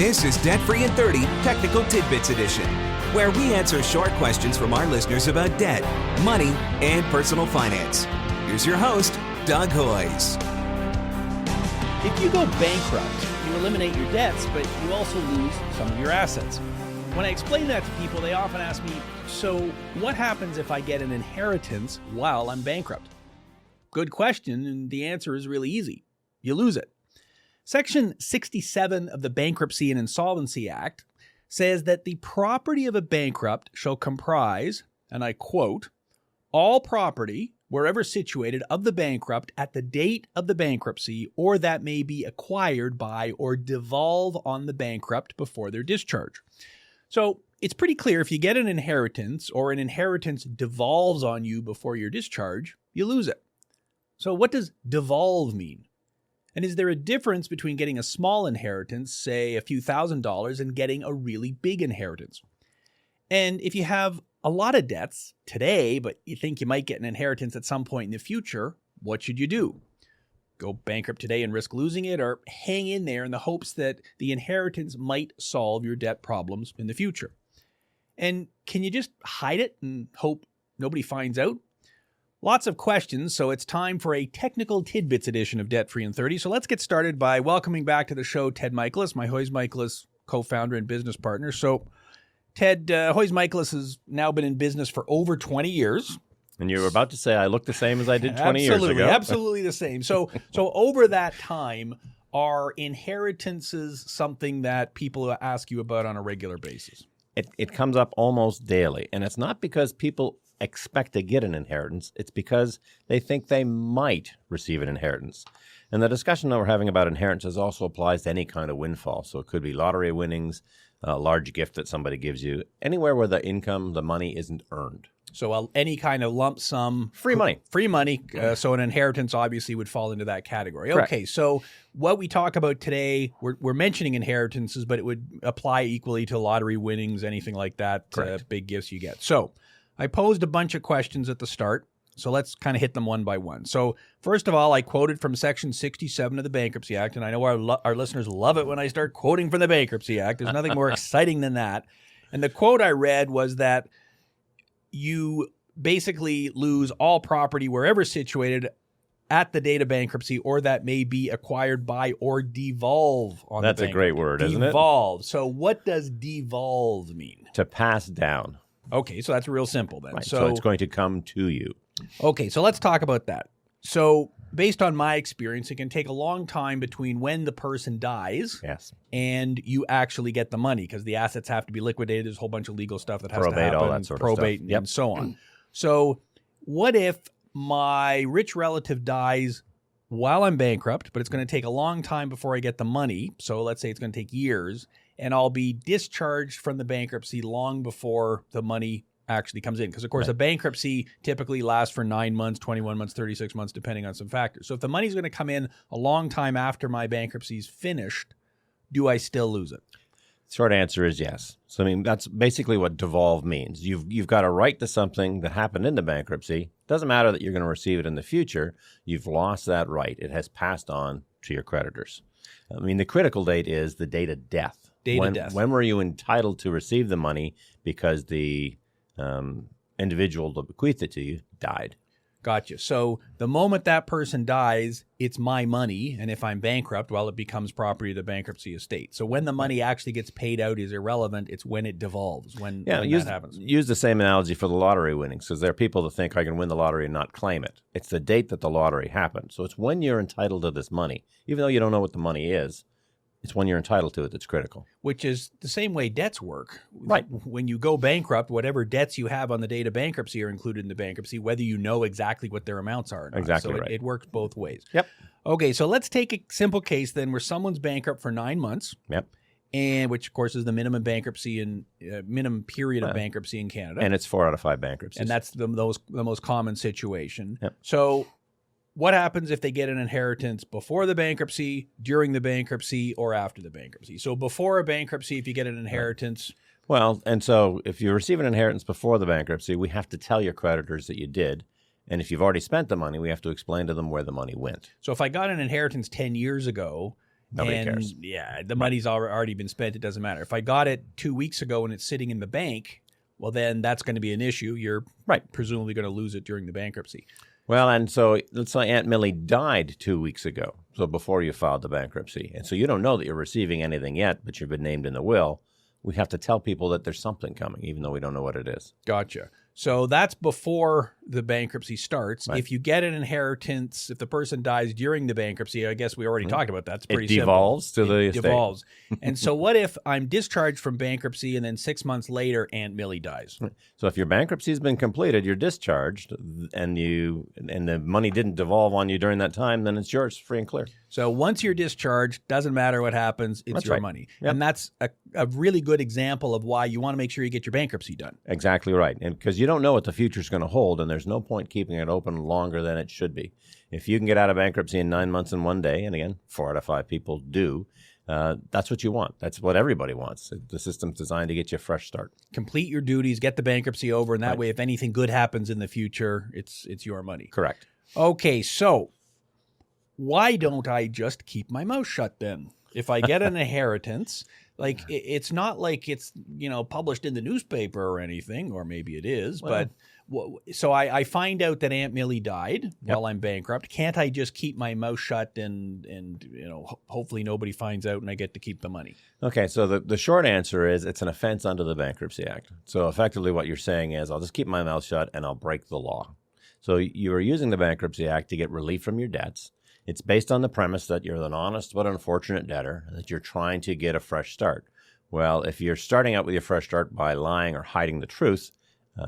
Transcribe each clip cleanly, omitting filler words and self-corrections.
This is Debt Free in 30 Technical Tidbits Edition, where we answer short questions from our listeners about debt, money, and personal finance. Here's your host, Doug Hoyes. If you go bankrupt, you eliminate your debts, but you also lose some of your assets. When I explain that to people, they often ask me, so what happens if I get an inheritance while I'm bankrupt? Good question, and the answer is really easy. You lose it. Section 67 of the Bankruptcy and Insolvency Act says that the property of a bankrupt shall comprise, and I quote, all property, wherever situated, of the bankrupt at the date of the bankruptcy, or that may be acquired by or devolve on the bankrupt before their discharge. So it's pretty clear if you get an inheritance or an inheritance devolves on you before your discharge, you lose it. So what does devolve mean? And is there a difference between getting a small inheritance, say a few $1,000s, and getting a really big inheritance? And if you have a lot of debts today, but you think you might get an inheritance at some point in the future, what should you do? Go bankrupt today and risk losing it, or hang in there in the hopes that the inheritance might solve your debt problems in the future? And can you just hide it and hope nobody finds out? Lots of questions, so it's time for a technical tidbits edition of Debt Free in 30. So let's get started by welcoming back to the show Ted Michalos, my Hoyes Michalos co-founder and business partner. So Ted, Hoyes Michalos has now been in business for over 20 years. And you were about to say I look the same as I did 20 years ago. Absolutely the same. So over that time, are inheritances something that people ask you about on a regular basis? It comes up almost daily, and it's not because people expect to get an inheritance. It's because they think they might receive an inheritance. And the discussion that we're having about inheritances also applies to any kind of windfall. So it could be lottery winnings, a large gift that somebody gives you, anywhere where the income, the money isn't earned. So any kind of lump sum. Free money. Free money. So an inheritance obviously would fall into that category. Correct. Okay, so what we talk about today, we're mentioning inheritances, but it would apply equally to lottery winnings, anything like that, big gifts you get. So I posed a bunch of questions at the start, so let's kind of hit them one by one. So first of all, I quoted from Section 67 of the Bankruptcy Act, and I know our listeners love it when I start quoting from the Bankruptcy Act. There's nothing more exciting than that. And the quote I read was that you basically lose all property wherever situated at the date of bankruptcy, or that may be acquired by or devolve on the bankrupt. That's a great word, isn't it? Devolve. So what does devolve mean? To pass down. Okay, so that's real simple then. Right. So it's going to come to you. Okay, so let's talk about that. So based on my experience, it can take a long time between when the person dies and you actually get the money, because the assets have to be liquidated. There's a whole bunch of legal stuff that has to happen. All that sort of stuff. And so on. So what if my rich relative dies while I'm bankrupt, but it's going to take a long time before I get the money? So let's say it's going to take years, and I'll be discharged from the bankruptcy long before the money actually comes in. Because, of course, a bankruptcy typically lasts for 9 months, 21 months, 36 months, depending on some factors. So if the money's going to come in a long time after my bankruptcy's finished, do I still lose it? Short answer is yes. So, I mean, that's basically what devolve means. You've got a right to something that happened in the bankruptcy. Doesn't matter that you're going to receive it in the future. You've lost that right. It has passed on to your creditors. I mean, the critical date is the date of death. When were you entitled to receive the money because the individual that bequeathed it to you died? Gotcha. So the moment that person dies, it's my money. And if I'm bankrupt, well, it becomes property of the bankruptcy estate. So when the money actually gets paid out is irrelevant. It's when it devolves, when that happens. Use the same analogy for the lottery winnings, because there are people that think I can win the lottery and not claim it. It's the date that the lottery happened. So it's when you're entitled to this money. Even though you don't know what the money is, it's when you're entitled to it that's critical. Which is the same way debts work. Right. When you go bankrupt, whatever debts you have on the date of bankruptcy are included in the bankruptcy, whether you know exactly what their amounts are or not. Exactly so right. It works both ways. Yep. Okay, so let's take a simple case then where someone's bankrupt for 9 months. Yep. And which, of course, is the minimum bankruptcy and minimum period of bankruptcy in Canada. And it's 4 out of 5 bankruptcies. And that's the most common situation. Yep. So what happens if they get an inheritance before the bankruptcy, during the bankruptcy, or after the bankruptcy? So before a bankruptcy, if you get an inheritance. Well, and so if you receive an inheritance before the bankruptcy, we have to tell your creditors that you did. And if you've already spent the money, we have to explain to them where the money went. So if I got an inheritance 10 years ago Nobody cares. Yeah, the money's already been spent. It doesn't matter. If I got it 2 weeks ago and it's sitting in the bank, well, then that's going to be an issue. You're presumably going to lose it during the bankruptcy. Well, and so let's say Aunt Millie died 2 weeks ago, so before you filed the bankruptcy. And so you don't know that you're receiving anything yet, but you've been named in the will. We have to tell people that there's something coming, even though we don't know what it is. Gotcha. So that's before the bankruptcy starts. Right. If you get an inheritance, if the person dies during the bankruptcy, I guess we already talked about that. It's pretty simple. Devolves to the estate. Devolves. And so what if I'm discharged from bankruptcy and then 6 months later Aunt Millie dies? So if your bankruptcy has been completed, you're discharged, and the money didn't devolve on you during that time, then it's yours, free and clear. So once you're discharged, doesn't matter what happens, it's your money. Yep. And that's a really good example of why you want to make sure you get your bankruptcy done. Exactly right. And because you don't know what the future's going to hold, and there's no point keeping it open longer than it should be. If you can get out of bankruptcy in 9 months and 1 day, and again, 4 out of 5 people do, that's what you want. That's what everybody wants. The system's designed to get you a fresh start. Complete your duties, get the bankruptcy over, and that way if anything good happens in the future, it's your money. Correct. Okay, so why don't I just keep my mouth shut then? If I get an inheritance, like it's not like it's, published in the newspaper or anything, or maybe it is, but so I find out that Aunt Millie died while I'm bankrupt. Can't I just keep my mouth shut and hopefully nobody finds out and I get to keep the money? Okay, so the short answer is it's an offense under the Bankruptcy Act. So effectively what you're saying is I'll just keep my mouth shut and I'll break the law. So you are using the Bankruptcy Act to get relief from your debts. It's based on the premise that you're an honest but unfortunate debtor, and that you're trying to get a fresh start. Well, if you're starting out with your fresh start by lying or hiding the truth,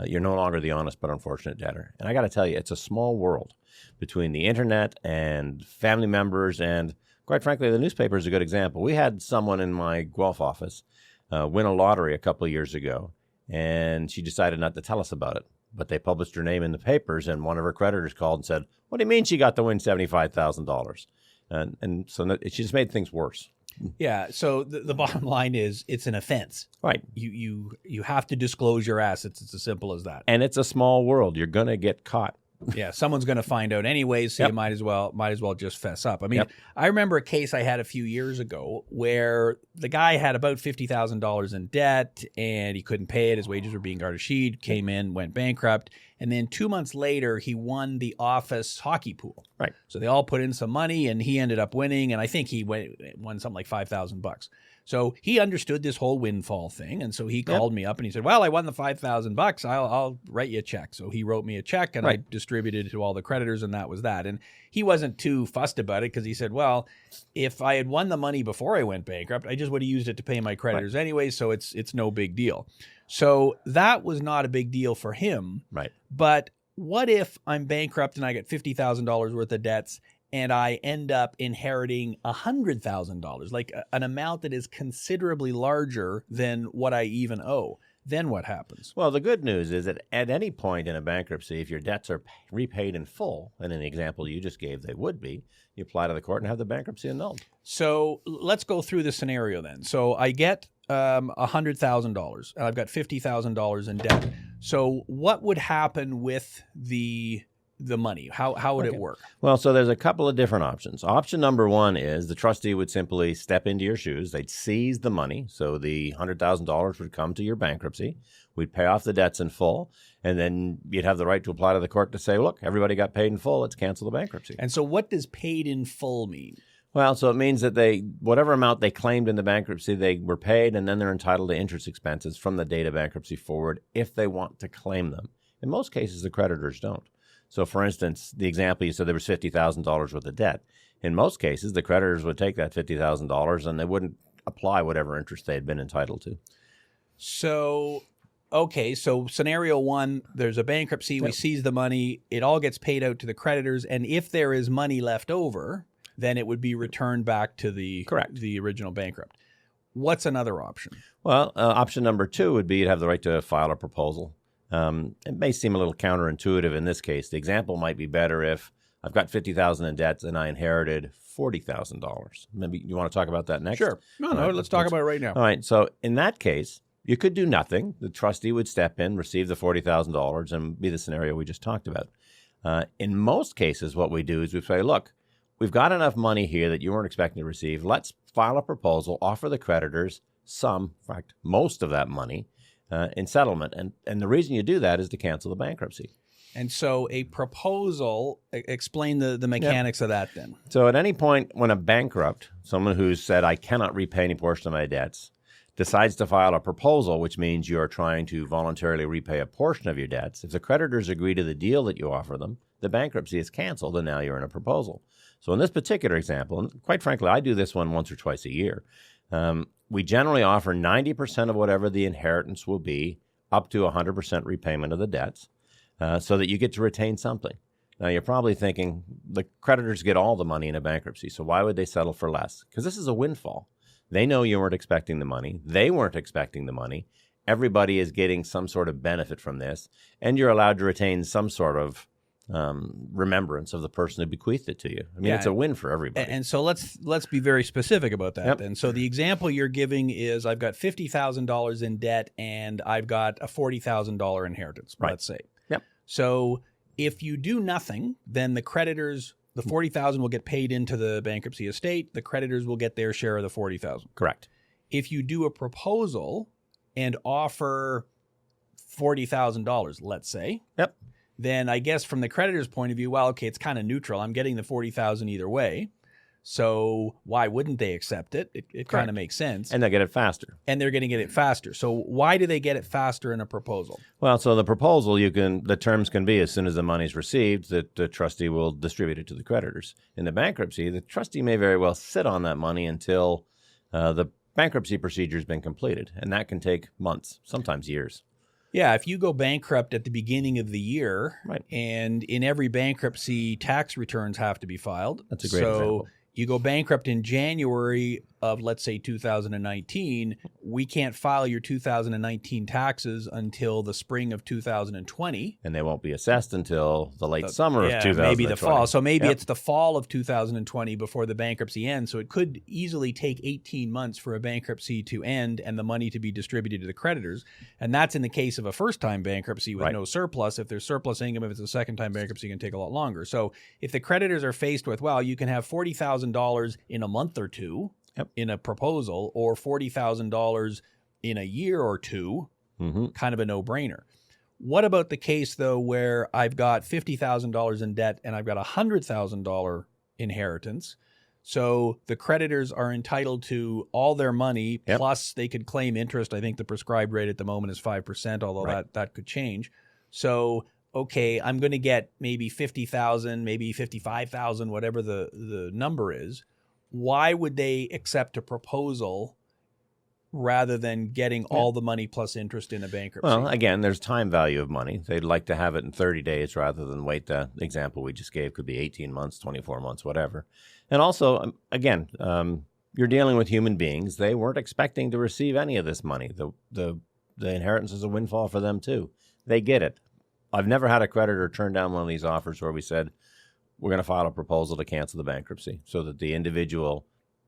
you're no longer the honest but unfortunate debtor. And I got to tell you, it's a small world between the internet and family members, and quite frankly, the newspaper is a good example. We had someone in my Guelph office win a lottery a couple of years ago, and she decided not to tell us about it. But they published her name in the papers, and one of her creditors called and said, "What do you mean she got to win $75,000? And so it just made things worse. Yeah. So the bottom line is it's an offense. Right. You have to disclose your assets. It's as simple as that. And it's a small world. You're going to get caught. Yeah, someone's going to find out anyways, so you might as well just fess up. I mean, I remember a case I had a few years ago where the guy had about $50,000 in debt and he couldn't pay it. His wages were being garnished, came in, went bankrupt, and then 2 months later he won the office hockey pool. Right. So they all put in some money and he ended up winning, and I think he won something like $5,000. So he understood this whole windfall thing, and so he called me up and he said, "Well, I won the $5,000. I'll write you a check." So he wrote me a check, and I distributed it to all the creditors, and that was that. And he wasn't too fussed about it because he said, "Well, if I had won the money before I went bankrupt, I just would have used it to pay my creditors anyway, so it's no big deal." So that was not a big deal for him. Right. But what if I'm bankrupt and I get $50,000 worth of debts, and I end up inheriting $100,000, like an amount that is considerably larger than what I even owe? Then what happens? Well, the good news is that at any point in a bankruptcy, if your debts are repaid in full, and in the example you just gave, they would be, you apply to the court and have the bankruptcy annulled. So let's go through the scenario then. So I get $100,000, and I've got $50,000 in debt. So what would happen with the money? How would it work? Well, so there's a couple of different options. Option number one is the trustee would simply step into your shoes. They'd seize the money. So the $100,000 would come to your bankruptcy. We'd pay off the debts in full. And then you'd have the right to apply to the court to say, look, everybody got paid in full. Let's cancel the bankruptcy. And so what does paid in full mean? Well, so it means that whatever amount they claimed in the bankruptcy, they were paid, and then they're entitled to interest expenses from the date of bankruptcy forward if they want to claim them. In most cases, the creditors don't. So, for instance, the example you said there was $50,000 worth of debt. In most cases, the creditors would take that $50,000 and they wouldn't apply whatever interest they had been entitled to. So, okay, so scenario one, there's a bankruptcy, we seize the money, it all gets paid out to the creditors, and if there is money left over, then it would be returned back to the original bankrupt. What's another option? Well, option number two would be you'd have the right to file a proposal. It may seem a little counterintuitive in this case. The example might be better if I've got $50,000 in debts and I inherited $40,000. Maybe you want to talk about that next? Sure. No, let's talk about it right now. All right. So in that case, you could do nothing. The trustee would step in, receive the $40,000, and be the scenario we just talked about. In most cases, what we do is we say, look, we've got enough money here that you weren't expecting to receive. Let's file a proposal, offer the creditors some, in fact, most of that money in settlement. And the reason you do that is to cancel the bankruptcy. And so a proposal, explain the mechanics of that then. So at any point when a bankrupt, someone who's said, I cannot repay any portion of my debts, decides to file a proposal, which means you are trying to voluntarily repay a portion of your debts, if the creditors agree to the deal that you offer them, the bankruptcy is canceled and now you're in a proposal. So in this particular example, and quite frankly, I do this one once or twice a year, we generally offer 90% of whatever the inheritance will be up to 100% repayment of the debts. So that you get to retain something. Now, you're probably thinking the creditors get all the money in a bankruptcy, so why would they settle for less? Because this is a windfall. They know you weren't expecting the money. They weren't expecting the money. Everybody is getting some sort of benefit from this, and you're allowed to retain some sort of remembrance of the person who bequeathed it to you. I mean, it's a win for everybody. And so let's be very specific about that then. So the example you're giving is I've got $50,000 in debt, and I've got a $40,000 inheritance, let's say. So if you do nothing, then the creditors, the $40,000 will get paid into the bankruptcy estate. The creditors will get their share of the $40,000. Correct. If you do a proposal and offer $40,000, let's say, then I guess from the creditor's point of view, well, okay, it's kind of neutral. I'm getting the $40,000 either way. So why wouldn't they accept it? It kind of makes sense. And they get it faster. And they're going to get it faster. So why do they get it faster in a proposal? Well, so the proposal, the terms can be as soon as the money's received, that the trustee will distribute it to the creditors. In the bankruptcy, the trustee may very well sit on that money until the bankruptcy procedure has been completed. And that can take months, sometimes years. Yeah, if you go bankrupt at the beginning of the year, and in every bankruptcy, tax returns have to be filed. That's a great example. You go bankrupt in January of, let's say, 2019, we can't file your 2019 taxes until the spring of 2020. And they won't be assessed until the late summer of 2020. Maybe the fall. So maybe it's the fall of 2020 before the bankruptcy ends. So it could easily take 18 months for a bankruptcy to end and the money to be distributed to the creditors. And that's in the case of a first-time bankruptcy with no surplus. If there's surplus income, if it's a second-time bankruptcy, it can take a lot longer. So if the creditors are faced with, well, you can have $40,000 in a month or two, in a proposal, or $40,000 in a year or two, kind of a no-brainer. What about the case, though, where I've got $50,000 in debt and I've got a $100,000 inheritance? So the creditors are entitled to all their money, plus they could claim interest. I think the prescribed rate at the moment is 5%, although that could change. So, okay, I'm going to get maybe $50,000, maybe $55,000, whatever the number is. Why would they accept a proposal rather than getting all the money plus interest in a bankruptcy? Well, again, there's time value of money. They'd like to have it in 30 days rather than wait. The example we just gave could be 18 months, 24 months, whatever. And also, again, you're dealing with human beings. They weren't expecting to receive any of this money. The inheritance is a windfall for them, too. They get it. I've never had a creditor turn down one of these offers where we said, we're going to file a proposal to cancel the bankruptcy so that the individual,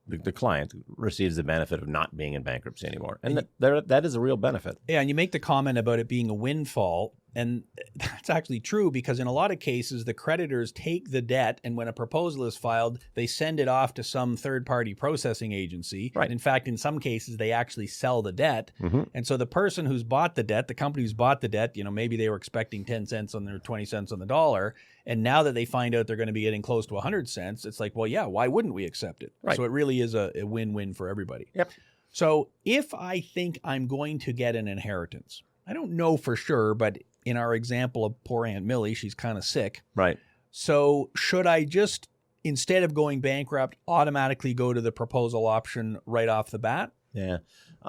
the client, receives the benefit of not being in bankruptcy anymore. And that is a real benefit. Yeah, and you make the comment about it being a windfall, and that's actually true because in a lot of cases, the creditors take the debt, and when a proposal is filed, they send it off to some third-party processing agency. Right. And in fact, in some cases, they actually sell the debt. And so the person who's bought the debt, the company who's bought the debt, maybe they were expecting 10 cents on their 20 cents on the dollar. And now that they find out they're going to be getting close to 100 cents, it's like, well, yeah, why wouldn't we accept it? Right. So it really is a win-win for everybody. Yep. So if I think I'm going to get an inheritance, I don't know for sure, but in our example of poor Aunt Millie, she's kind of sick. Right. So should I just, instead of going bankrupt, automatically go to the proposal option right off the bat? Yeah.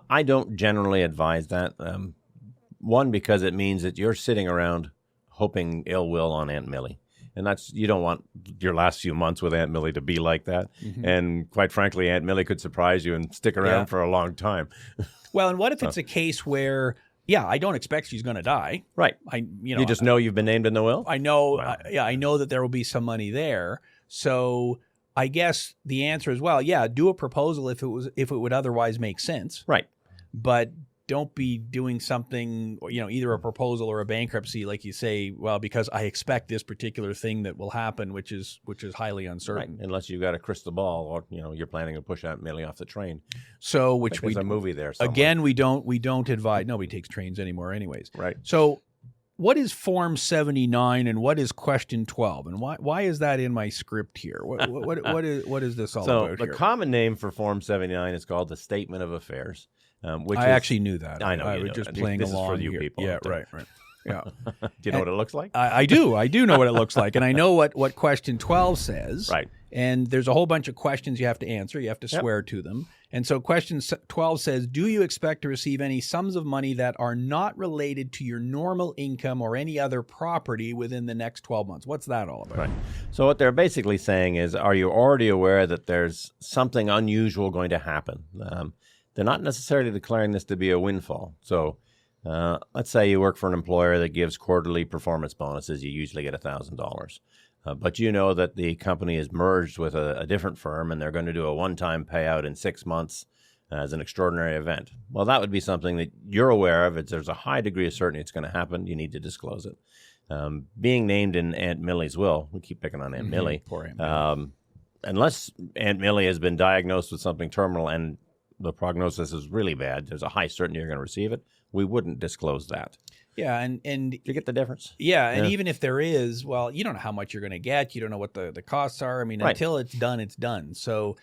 I don't generally advise that. One, because it means that you're sitting around hoping ill will on Aunt Millie. And you don't want your last few months with Aunt Millie to be like that. And quite frankly, Aunt Millie could surprise you and stick around for a long time. Well, and what if it's a case where, I don't expect she's going to die. Right. You just know you've been named in the will? I know. Wow. I know that there will be some money there. So I guess the answer is, do a proposal if it would otherwise make sense. Right. But don't be doing something, either a proposal or a bankruptcy, like you say, well, because I expect this particular thing that will happen, which is highly uncertain. Right. Unless you've got a crystal ball, or you're planning to push Aunt Millie off the train. So, which there's a movie there somewhere. Again, we don't advise. Nobody takes trains anymore, anyways. Right. So, what is Form 79 and what is Question 12, and why is that in my script here? What is this all about here? So the common name for Form 79 is called the Statement of Affairs. Which I actually knew that. I know. I was just playing this along is for you here. people. Yeah, right. Yeah. Do you know what it looks like? I do. I do know what it looks like, and I know what Question 12 says. Right. And there's a whole bunch of questions you have to answer. You have to swear to them. And so Question 12 says, do you expect to receive any sums of money that are not related to your normal income or any other property within the next 12 months? What's that all about? Right. So what they're basically saying is, are you already aware that there's something unusual going to happen? They're not necessarily declaring this to be a windfall. So let's say you work for an employer that gives quarterly performance bonuses. You usually get $1,000. But you know that the company is merged with a different firm, and they're going to do a one-time payout in 6 months as an extraordinary event. Well, that would be something that you're aware of. There's a high degree of certainty it's going to happen. You need to disclose it. Being named in Aunt Millie's will, we keep picking on Aunt Millie. Poor Aunt Millie. Unless Aunt Millie has been diagnosed with something terminal and the prognosis is really bad, there's a high certainty you're going to receive it, we wouldn't disclose that. Yeah, and Do you get the difference? Yeah, and even if there is, well, you don't know how much you're going to get. You don't know what the costs are. I mean, Right. Until it's done, it's done. So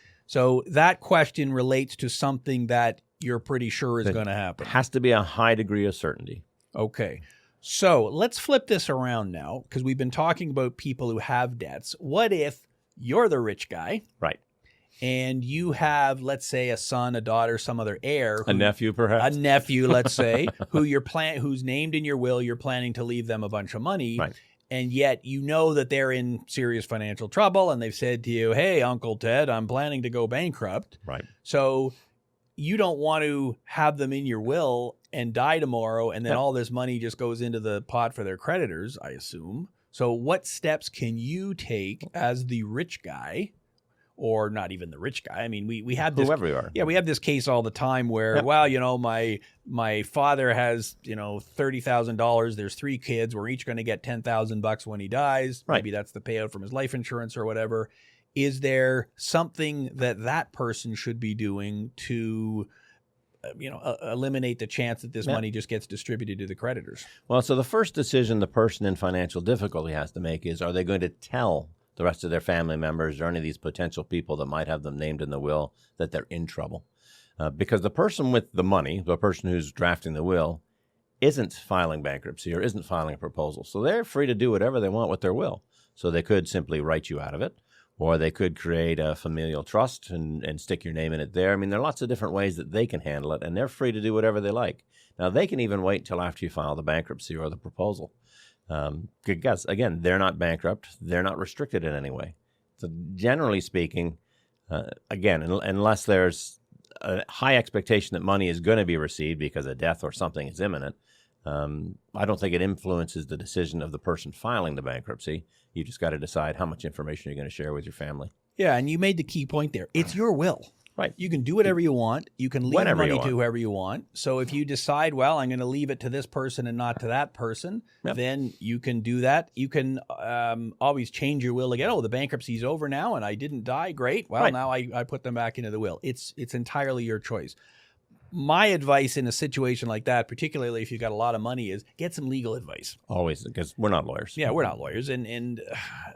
that question relates to something that you're pretty sure is going to happen. It has to be a high degree of certainty. Okay. So let's flip this around now, because we've been talking about people who have debts. What if you're the rich guy? Right. And you have, let's say, a son, a daughter, some other heir. A nephew, perhaps? A nephew, let's say, who's named in your will. You're planning to leave them a bunch of money. Right. And yet you know that they're in serious financial trouble, and they've said to you, hey, Uncle Ted, I'm planning to go bankrupt. Right. So you don't want to have them in your will and die tomorrow, and then all this money just goes into the pot for their creditors, I assume. So what steps can you take as the rich guy? Or not even the rich guy. I mean, we had this. Whoever you are. Yeah, we have this case all the time where, well, my father has, $30,000. There's 3 kids. We're each going to get $10,000 when he dies. Right. Maybe that's the payout from his life insurance or whatever. Is there something that person should be doing to, eliminate the chance that this money just gets distributed to the creditors? Well, so the first decision the person in financial difficulty has to make is, are they going to tell the rest of their family members or any of these potential people that might have them named in the will that they're in trouble? Because the person with the money, the person who's drafting the will, isn't filing bankruptcy or isn't filing a proposal. So they're free to do whatever they want with their will. So they could simply write you out of it, or they could create a familial trust and stick your name in it there. I mean, there are lots of different ways that they can handle it, and they're free to do whatever they like. Now, they can even wait until after you file the bankruptcy or the proposal. Because, again, they're not bankrupt. They're not restricted in any way. So generally speaking, again, unless there's a high expectation that money is going to be received because of death or something is imminent, I don't think it influences the decision of the person filing the bankruptcy. You just got to decide how much information you're going to share with your family. Yeah, and you made the key point there. It's your will. Right. You can do whatever you want. You can leave Whenever money you to whoever you want. So if you decide, well, I'm going to leave it to this person and not to that person, then you can do that. You can always change your will again. Oh, the bankruptcy's over now and I didn't die. Great. Well, now I put them back into the will. It's entirely your choice. My advice in a situation like that, particularly if you've got a lot of money, is get some legal advice. Always, because we're not lawyers. Yeah, we're not lawyers. And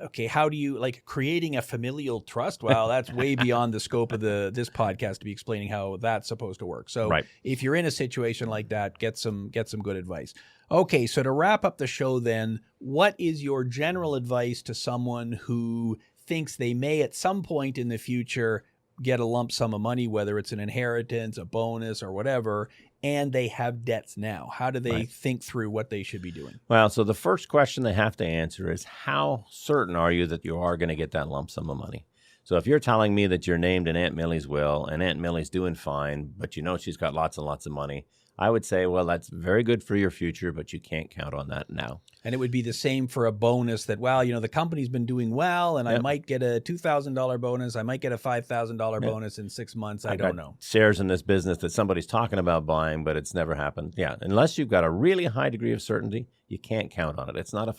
okay, how do you, creating a familial trust? Well, that's way beyond the scope of this podcast to be explaining how that's supposed to work. So if you're in a situation like that, get some good advice. Okay, so to wrap up the show then, what is your general advice to someone who thinks they may at some point in the future get a lump sum of money, whether it's an inheritance, a bonus, or whatever, and they have debts now? How do they think through what they should be doing? Well, so the first question they have to answer is, how certain are you that you are going to get that lump sum of money? So if you're telling me that you're named in Aunt Millie's will and Aunt Millie's doing fine, but you know she's got lots and lots of money, I would say, well, that's very good for your future, but you can't count on that now. And it would be the same for a bonus that, well, the company's been doing well, and I might get a $2,000 bonus. I might get a $5,000 bonus in 6 months. I don't know. Shares in this business that somebody's talking about buying, but it's never happened. Yeah, unless you've got a really high degree of certainty, you can't count on it. It's not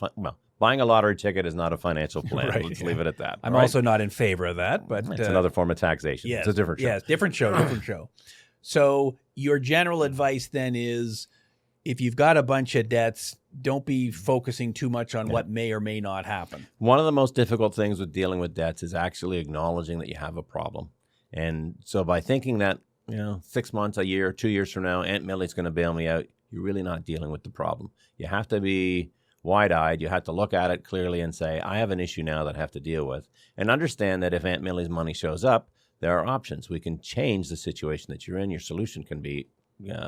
buying a lottery ticket is not a financial plan. Right, Let's leave it at that. I'm also not in favor of that, but it's another form of taxation. Yes, it's a different show. Yes, different show. So your general advice then is, if you've got a bunch of debts, don't be focusing too much on what may or may not happen. One of the most difficult things with dealing with debts is actually acknowledging that you have a problem. And so by thinking that, 6 months, a year, 2 years from now, Aunt Millie's going to bail me out, you're really not dealing with the problem. You have to be wide-eyed. You have to look at it clearly and say, I have an issue now that I have to deal with. And understand that if Aunt Millie's money shows up, there are options. We can change the situation that you're in. Your solution can be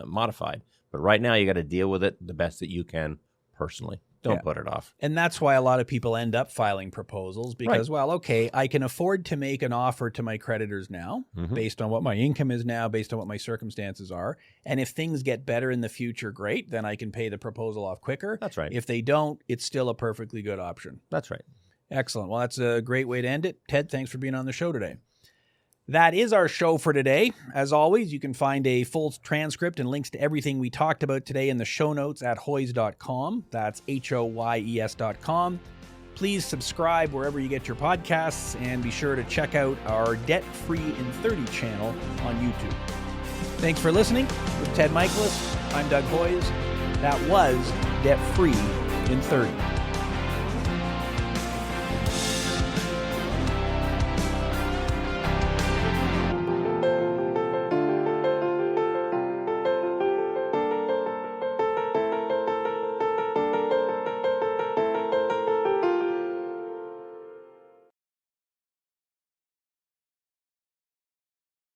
modified. But right now, you got to deal with it the best that you can personally. Don't put it off. And that's why a lot of people end up filing proposals because, well, okay, I can afford to make an offer to my creditors now based on what my income is now, based on what my circumstances are. And if things get better in the future, great, then I can pay the proposal off quicker. That's right. If they don't, it's still a perfectly good option. That's right. Excellent. Well, that's a great way to end it. Ted, thanks for being on the show today. That is our show for today. As always, you can find a full transcript and links to everything we talked about today in the show notes at hoyes.com. That's HOYES.com. Please subscribe wherever you get your podcasts, and be sure to check out our Debt Free in 30 channel on YouTube. Thanks for listening. With Ted Michalos, I'm Doug Hoyes. That was Debt Free in 30.